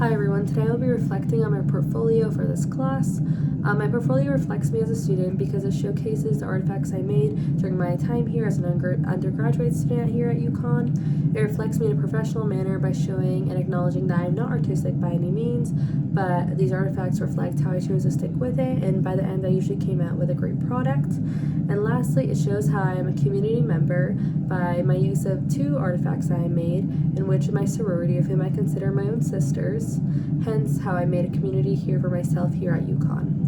Hi everyone, today I'll be reflecting on my portfolio for this class. My portfolio reflects me as a student because it showcases the artifacts I made during my time here as an undergraduate student here at UConn. It reflects me in a professional manner by showing and acknowledging that I am not artistic by any means, but these artifacts reflect how I chose to stick with it, and by the end I usually came out with a great product. And lastly, it shows how I am a community member by my use of two artifacts I made, in which my sorority, of whom I consider my own sisters, hence how I made a community here for myself here at UConn.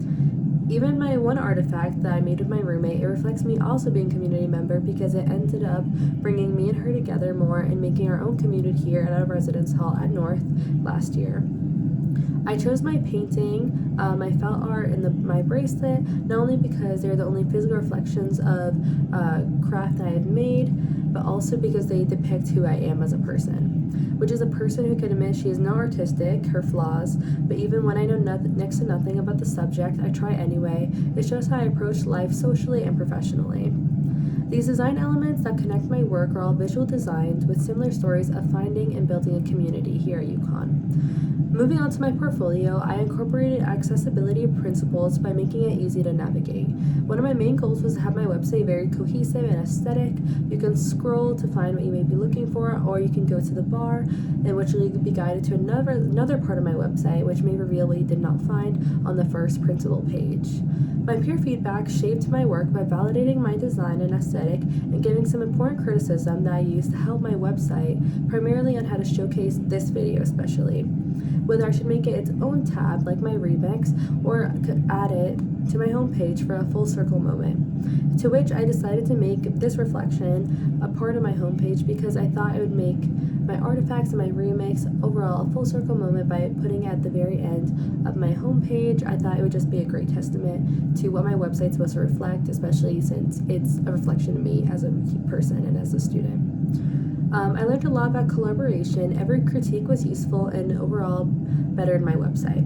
Even my one artifact that I made with my roommate, it reflects me also being a community member because it ended up bringing me and her together more and making our own community here at our residence hall at North last year. I chose my painting, my felt art, and my bracelet, not only because they're the only physical reflections of craft that I have made, but also because they depict who I am as a person, which is a person who can admit she is not artistic, her flaws, but even when I know next to nothing about the subject, I try anyway. It shows how I approach life socially and professionally. These design elements that connect my work are all visual designs with similar stories of finding and building a community here at UConn. Moving on to my portfolio, I incorporated accessibility principles by making it easy to navigate. One of my main goals was to have my website very cohesive and aesthetic. You can scroll to find what you may be looking for, or you can go to the bar, in which you'll be guided to another part of my website, which may reveal what you did not find on the first principal page. My peer feedback shaped my work by validating my design and aesthetic and giving some important criticism that I used to help my website, primarily on how to showcase this video especially. Whether I should make it its own tab like my remix or add it to my homepage for a full circle moment. To which I decided to make this reflection a part of my homepage because I thought it would make my artifacts and my remix overall a full circle moment by putting it at the very end of my homepage. I thought it would just be a great testament to what my website's supposed to reflect, especially since it's a reflection of me as a person and as a student. I learned a lot about collaboration. Every critique was useful and overall bettered my website.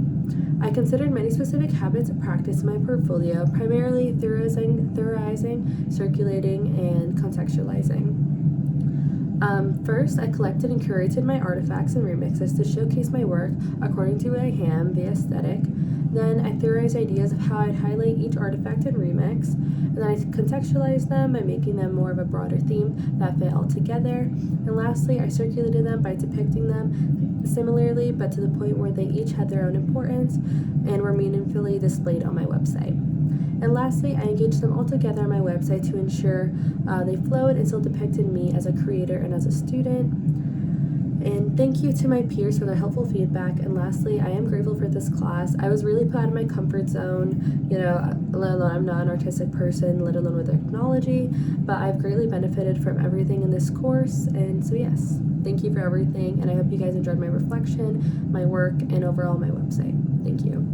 I considered many specific habits of practice in my portfolio, primarily theorizing, circulating, and contextualizing. First, I collected and curated my artifacts and remixes to showcase my work according to who I am, the aesthetic. Then I theorized ideas of how I'd highlight each artifact and remix, and then I contextualized them by making them more of a broader theme that fit all together. And lastly, I circulated them by depicting them similarly, but to the point where they each had their own importance and were meaningfully displayed on my website. And lastly, I engaged them all together on my website to ensure they flowed and still depicted me as a creator and as a student. And thank you to my peers for their helpful feedback. And lastly, I am grateful for this class. I was really put out of my comfort zone, let alone I'm not an artistic person, let alone with technology, but I've greatly benefited from everything in this course. And so yes, thank you for everything. And I hope you guys enjoyed my reflection, my work, and overall my website. Thank you.